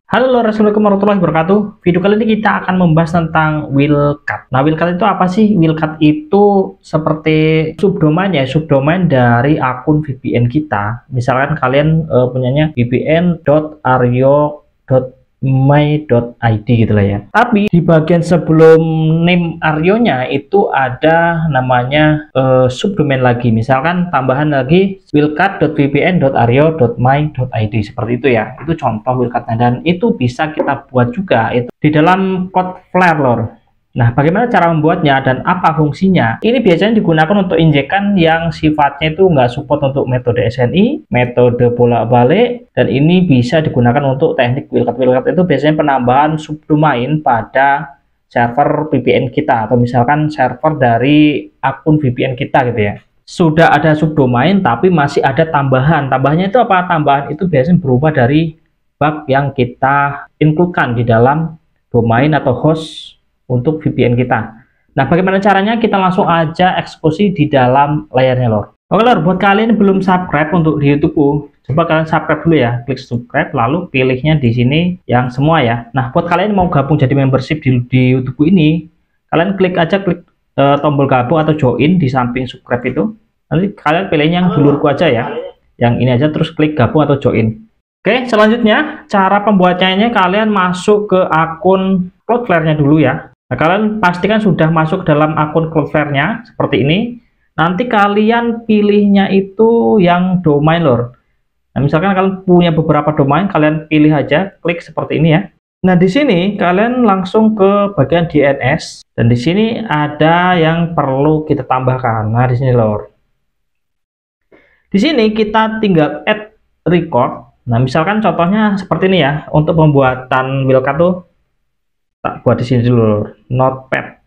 Halo lor, assalamualaikum warahmatullahi wabarakatuh. Video kali ini kita akan membahas tentang wildcard. Nah, wildcard itu apa sih? Wildcard itu seperti subdomain ya, subdomain dari akun VPN kita. Misalkan kalian punyanya vpn.aryo.my.id gitu lah ya. Tapi di bagian sebelum name Aryo-nya itu ada namanya subdomain lagi. Misalkan tambahan lagi wildcard.vpn.aryo.my.id seperti itu ya. Itu contoh wildcardnya dan itu bisa kita buat juga itu di dalam Cloudflare lor. Nah, bagaimana cara membuatnya dan apa fungsinya? Ini biasanya digunakan untuk injekan yang sifatnya itu nggak support untuk metode SNI, metode bolak-balik, dan ini bisa digunakan untuk teknik wildcard. Wildcard itu biasanya penambahan subdomain pada server VPN kita, atau misalkan server dari akun VPN kita gitu ya. Sudah ada subdomain, tapi masih ada tambahan. Tambahannya itu apa? Tambahan itu biasanya berubah dari bug yang kita include-kan di dalam domain atau host untuk VPN kita. Nah, bagaimana caranya? Kita langsung aja eksekusi di dalam layarnya lor. Oke lor, buat kalian yang belum subscribe untuk di YouTube, coba kalian subscribe dulu ya. Klik subscribe, lalu pilihnya di sini yang semua ya. Nah, buat kalian yang mau gabung jadi membership di YouTube ini, kalian klik aja tombol gabung atau join di samping subscribe itu. Nanti kalian pilihnya yang dulurku aja ya. Yang ini aja, terus klik gabung atau join. Oke, selanjutnya cara pembuatannya kalian masuk ke akun Cloudflare-nya dulu ya. Nah, kalian pastikan sudah masuk dalam akun Cloudflare-nya seperti ini. Nanti kalian pilihnya itu yang domain lor. Nah, misalkan kalian punya beberapa domain, kalian pilih aja, klik seperti ini ya. Nah, di sini kalian langsung ke bagian DNS dan di sini ada yang perlu kita tambahkan. Nah, di sini lor. Di sini kita tinggal add record. Nah, misalkan contohnya seperti ini ya. Untuk pembuatan wildcard tuh tak buat di sini dulu, notepad.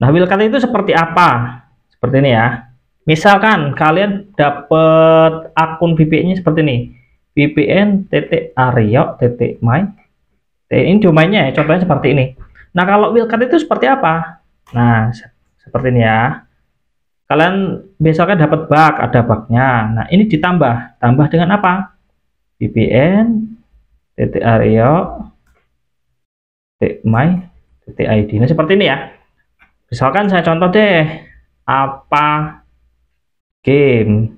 Nah, wildcard itu seperti apa? Seperti ini ya. Misalkan kalian dapat akun VPN-nya seperti ini, vpn.aryo.my. Ini domainnya ya, contohnya seperti ini. Nah, kalau wildcard itu seperti apa? Nah, seperti ini ya. Kalian misalkan dapat bug, ada bugnya. Nah, ini ditambah dengan apa? vpn.aryo.my.id. Nah, seperti ini ya. Misalkan saya contoh deh, apa game.com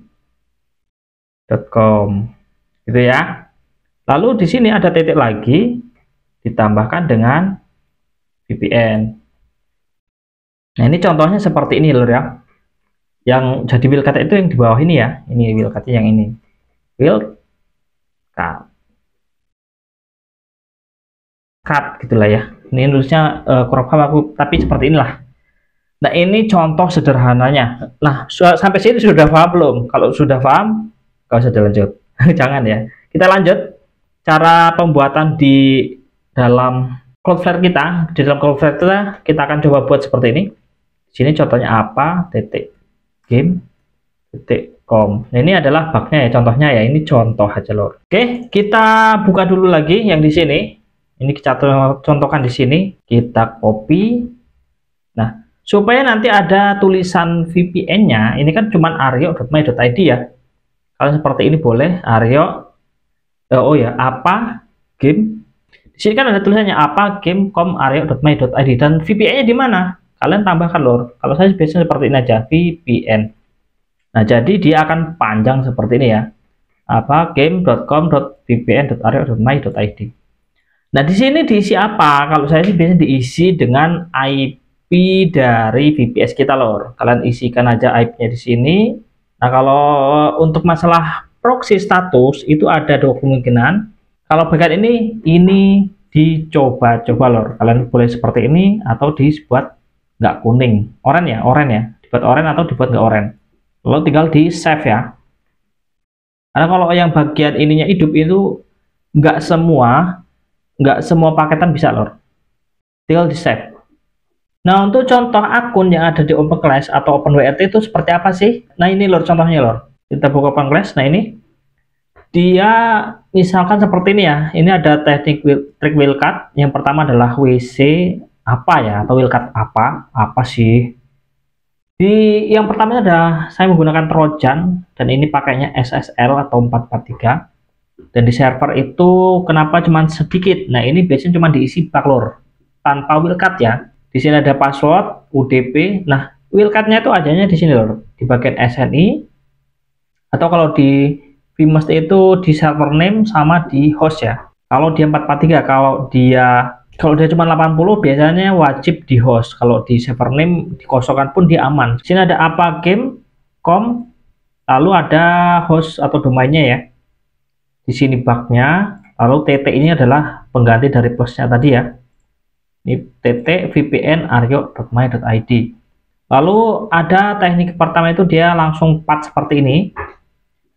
gitu ya. Lalu di sini ada titik lagi ditambahkan dengan VPN. Nah, ini contohnya seperti ini lor ya. Yang jadi wildcard itu yang di bawah ini ya. Ini wildcardnya yang ini. Wildcard gitulah ya. Ini nulisnya kurang paham aku, tapi seperti inilah. Nah, ini contoh sederhananya. Nah, sampai sini sudah paham belum? Kalau sudah paham, nggak usah dilanjut. Jangan ya. Kita lanjut cara pembuatan di dalam Cloudflare kita. Di dalam Cloudflare kita akan coba buat seperti ini. Di sini contohnya apa? game.com. Nah, ini adalah bugnya ya, contohnya ya. Ini contoh aja lor. Oke, kita buka dulu lagi yang di sini. Ini kita contohkan di sini. Kita copy. Nah, supaya nanti ada tulisan VPN-nya, ini kan cuman aryo.my.id ya. Kalau seperti ini boleh aryo. Oh ya, apa game. Di sini kan ada tulisannya apa game.com aryo.my.id dan VPN-nya di mana? Kalian tambahkan lor. Kalau saya biasanya seperti ini aja, VPN. Nah, jadi dia akan panjang seperti ini ya. Apa game.com.vpn.aryo.my.id. Nah, di sini diisi apa? Kalau saya sih biasanya diisi dengan IP dari VPS kita lor. Kalian isikan aja IP-nya di sini. Nah, kalau untuk masalah proxy status itu ada dua kemungkinan. Kalau bagian ini dicoba-coba lor. Kalian boleh seperti ini atau dibuat nggak kuning, oranye ya, dibuat oranye atau dibuat nggak oranye. Lalu tinggal di save ya. Karena kalau yang bagian ininya hidup itu nggak semua paketan bisa lor. Tinggal di save. Nah, untuk contoh akun yang ada di OpenClass atau OpenWrt itu seperti apa sih? Nah, ini lor contohnya lor. Kita buka OpenClass. Nah, ini dia misalkan seperti ini ya. Ini ada teknik trik wildcard. Yang pertama adalah WC apa ya, atau wildcard apa sih? Yang pertama adalah saya menggunakan Trojan dan ini pakainya SSL atau 443. Dan di server itu kenapa cuma sedikit? Nah, ini biasanya cuma diisi bug lor, tanpa wildcard ya. Di sini ada password, UDP. Nah, wildcardnya itu adanya di sini lor, di bagian SNI. Atau kalau di vMust itu di server name sama di host ya. Kalau dia 443, kalau dia cuma 80 biasanya wajib di host. Kalau di server name dikosongkan pun dia aman. Di sini ada apa game.com, lalu ada host atau domainnya ya. Di sini bugnya, lalu TT ini adalah pengganti dari plusnya tadi ya. Ini TT VPN aryo.my.id. Lalu ada teknik pertama itu dia langsung pat seperti ini.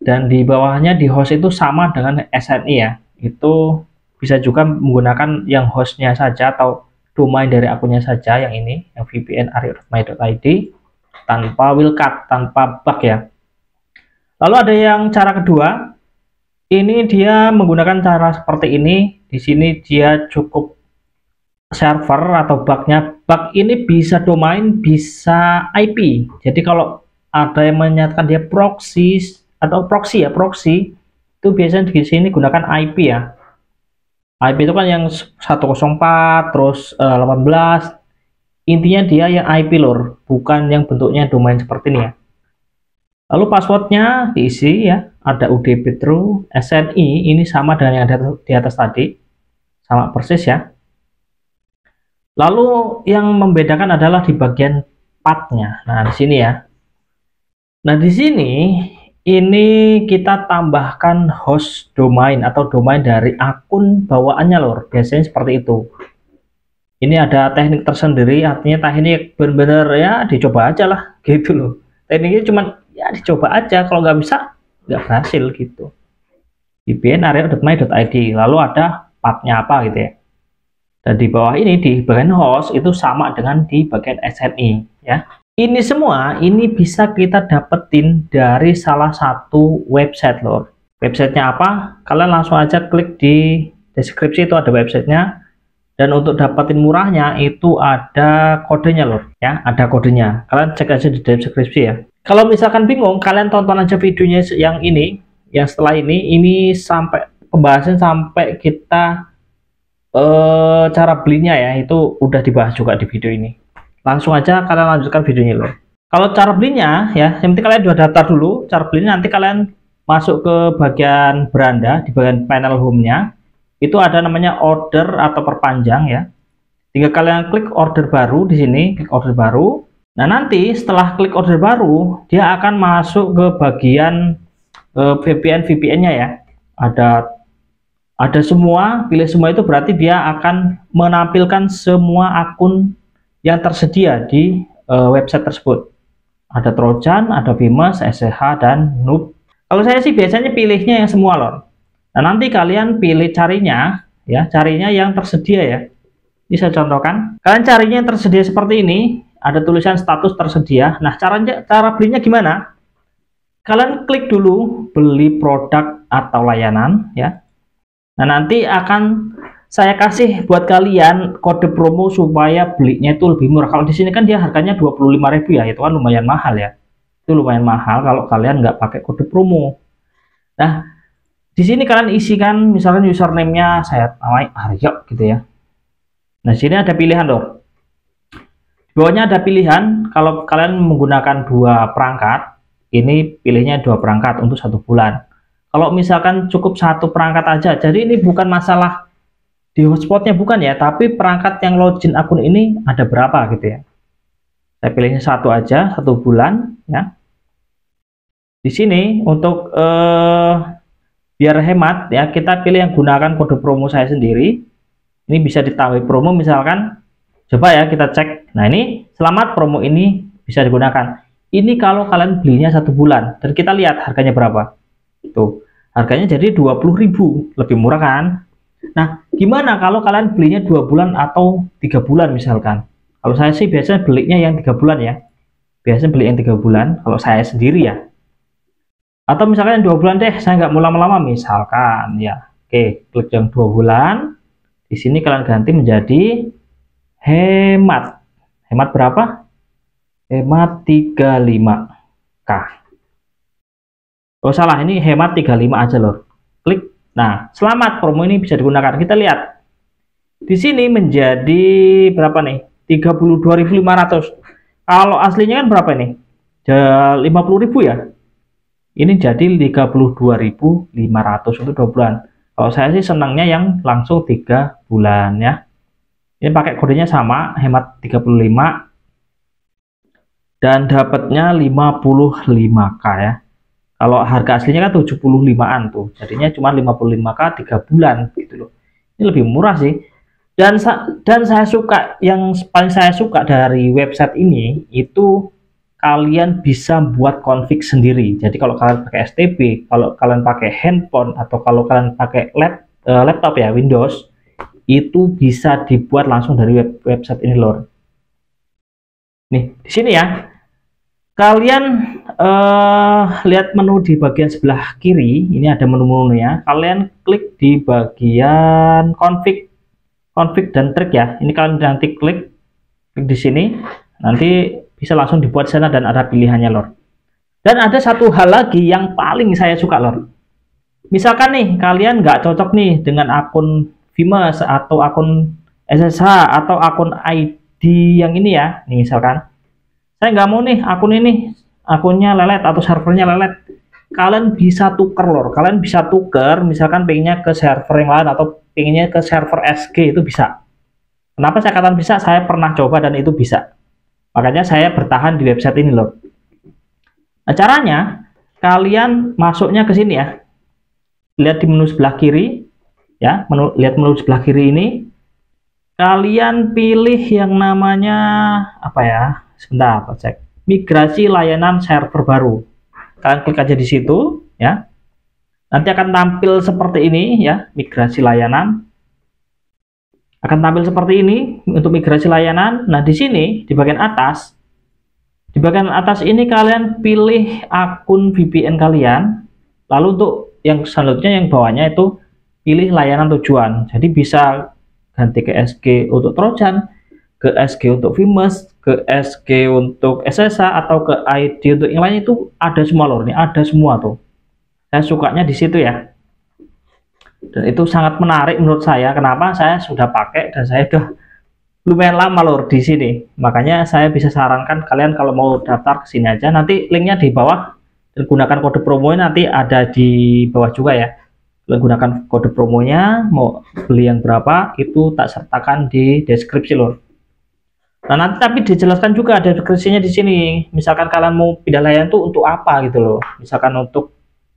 Dan di bawahnya di host itu sama dengan SNI ya. Itu bisa juga menggunakan yang hostnya saja atau domain dari akunnya saja yang ini, yang VPN aryo.my.id tanpa wildcard, tanpa bug ya. Lalu ada yang cara kedua. Ini dia menggunakan cara seperti ini. Di sini dia cukup server atau bugnya. Bug ini bisa domain, bisa IP. Jadi kalau ada yang menyatakan dia proxy atau proxy itu biasanya di sini gunakan IP ya. IP itu kan yang 104 terus 18. Intinya dia yang IP lor, bukan yang bentuknya domain seperti ini ya. Lalu passwordnya diisi ya, ada UDP true, SNI ini sama dengan yang ada di atas tadi, sama persis ya. Lalu yang membedakan adalah di bagian pathnya. Nah di sini ya. Nah di sini ini kita tambahkan host domain atau domain dari akun bawaannya lor. Biasanya seperti itu. Ini ada teknik tersendiri, artinya teknik benar-benar ya dicoba aja lah gitu loh. Tekniknya cuma ya dicoba aja, kalau nggak bisa nggak berhasil gitu. VPN aryo.my.id, lalu ada pathnya apa gitu ya. Dan di bawah ini di bagian host itu sama dengan di bagian SNI ya. Ini semua ini bisa kita dapetin dari salah satu website lor. Websitenya apa? Kalian langsung aja klik di deskripsi, itu ada websitenya. Dan untuk dapetin murahnya itu ada kodenya lor ya, ada kodenya. Kalian cek aja di deskripsi ya. Kalau misalkan bingung, kalian tonton aja videonya yang ini, yang setelah ini sampai pembahasan sampai kita cara belinya ya, itu udah dibahas juga di video ini. Langsung aja kalian lanjutkan videonya loh. Kalau cara belinya ya, yang penting kalian udah daftar dulu. Cara belinya nanti kalian masuk ke bagian beranda, di bagian panel home-nya itu ada namanya order atau perpanjang ya. Tinggal kalian klik order baru di sini, klik order baru. Nah nanti setelah klik order baru, dia akan masuk ke bagian VPN-nya ya. Ada semua, pilih semua, itu berarti dia akan menampilkan semua akun yang tersedia di website tersebut. Ada Trojan, ada vMust, SSH, dan Noob. Kalau saya sih biasanya pilihnya yang semua lor. Nah nanti kalian pilih carinya ya, carinya yang tersedia ya. Ini saya contohkan. Kalian carinya yang tersedia seperti ini, ada tulisan status tersedia. Nah cara belinya gimana? Kalian klik dulu beli produk atau layanan ya. Nah nanti akan saya kasih buat kalian kode promo supaya belinya itu lebih murah. Kalau di sini kan dia harganya 25.000 ya, itu kan lumayan mahal ya. Itu lumayan mahal kalau kalian nggak pakai kode promo. Nah, di sini kalian isikan misalkan username-nya saya namai Aryo gitu ya. Nah, sini ada pilihan lor. Di bawahnya ada pilihan kalau kalian menggunakan 2 perangkat, ini pilihnya 2 perangkat untuk 1 bulan. Kalau misalkan cukup 1 perangkat aja, jadi ini bukan masalah di hotspotnya bukan ya, tapi perangkat yang login akun ini ada berapa gitu ya. Saya pilihnya 1 aja, 1 bulan ya. Di sini untuk biar hemat ya, kita pilih yang gunakan kode promo saya sendiri. Ini bisa ditambah promo misalkan. Coba ya kita cek. Nah ini selamat, promo ini bisa digunakan. Ini kalau kalian belinya 1 bulan dan kita lihat harganya berapa. Tuh, harganya jadi 20.000, lebih murah kan? Nah, gimana kalau kalian belinya 2 bulan atau 3 bulan misalkan? Kalau saya sih biasanya belinya yang 3 bulan ya. Biasanya beli yang 3 bulan kalau saya sendiri ya. Atau misalkan yang 2 bulan deh, saya nggak mau lama-lama misalkan ya. Oke, klik yang 2 bulan. Di sini kalian ganti menjadi hemat. Hemat berapa? Hemat 35k. Oh salah, ini hemat 35 aja loh. Klik Nah, selamat, promo ini bisa digunakan. Kita lihat di sini menjadi berapa nih? 32.500. Kalau aslinya kan berapa nih? 50.000 ya. Ini jadi 32.500 untuk 2 bulan. Kalau saya sih senangnya yang langsung 3 bulan ya. Ini pakai kodenya sama, hemat 35 dan dapatnya 55k ya. Kalau harga aslinya kan 75-an tuh, jadinya cuma 55k 3 bulan gitu loh. Ini lebih murah sih. Dan saya suka, yang paling saya suka dari website ini itu kalian bisa buat config sendiri. Jadi kalau kalian pakai STB, kalau kalian pakai handphone, atau kalau kalian pakai laptop ya Windows, itu bisa dibuat langsung dari website ini lor. Nih di sini ya, kalian lihat menu di bagian sebelah kiri. Ini ada menu-menu ya. Kalian klik di bagian config dan trik ya. Ini kalian nanti klik di sini, nanti bisa langsung dibuat sana dan ada pilihannya lor. Dan ada satu hal lagi yang paling saya suka lor. Misalkan nih kalian nggak cocok nih dengan akun Vimes atau akun SSH atau akun ID yang ini ya. Nih misalkan saya nggak mau nih akun ini, akunnya lelet atau servernya lelet. Kalian bisa tuker lor. Kalian bisa tuker, misalkan pengennya ke server yang lain atau pengennya ke server SG, itu bisa. Kenapa saya katakan bisa? Saya pernah coba dan itu bisa. Makanya saya bertahan di website ini loh. Nah, caranya kalian masuknya ke sini ya. Lihat di menu sebelah kiri ya, lihat menu sebelah kiri ini. Kalian pilih yang namanya apa ya? Sebentar, aku cek. Migrasi layanan server baru. Kalian klik aja di situ ya. Nanti akan tampil seperti ini ya, migrasi layanan. Akan tampil seperti ini untuk migrasi layanan. Nah, di sini di bagian atas ini kalian pilih akun VPN kalian. Lalu untuk yang selanjutnya, yang bawahnya itu pilih layanan tujuan. Jadi bisa ganti ke SG untuk Trojan, ke SG untuk Vimes, ke SG untuk SSH, atau ke ID untuk yang lain. Itu ada semua lor, ini ada semua tuh. Saya sukanya di situ ya. Dan itu sangat menarik menurut saya. Kenapa? Saya sudah pakai dan saya udah lumayan lama lor di sini. Makanya saya bisa sarankan kalian kalau mau daftar ke sini aja. Nanti linknya di bawah, dan gunakan kode promonya nanti ada di bawah juga ya. Kalian gunakan kode promonya, mau beli yang berapa itu tak sertakan di deskripsi lor. Nah, nanti tapi dijelaskan juga ada deskripsinya di sini. Misalkan kalian mau pindah layanan tuh untuk apa gitu loh. Misalkan untuk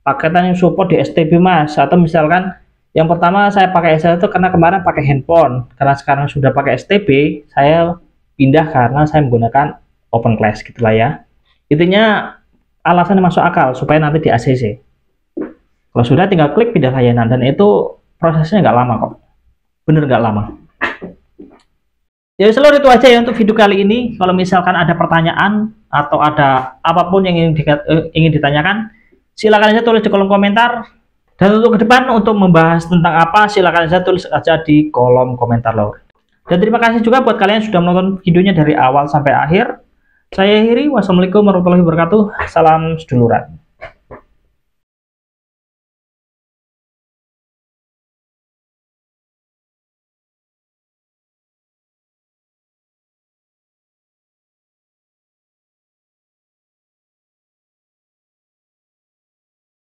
paketan yang support di STB mas, atau misalkan yang pertama saya pakai STB itu karena kemarin pakai handphone, karena sekarang sudah pakai STB saya pindah karena saya menggunakan open class gitulah ya. Intinya alasannya masuk akal supaya nanti di ACC. Kalau sudah tinggal klik pindah layanan, dan itu prosesnya nggak lama kok, bener nggak lama. Ya seluruh itu aja ya untuk video kali ini. Kalau misalkan ada pertanyaan atau ada apapun yang ingin ditanyakan, silakan aja tulis di kolom komentar. Dan untuk ke depan untuk membahas tentang apa, silakan aja tulis aja di kolom komentar lor. Dan terima kasih juga buat kalian yang sudah menonton videonya dari awal sampai akhir. Saya akhiri, wassalamualaikum warahmatullahi wabarakatuh. Salam seduluran.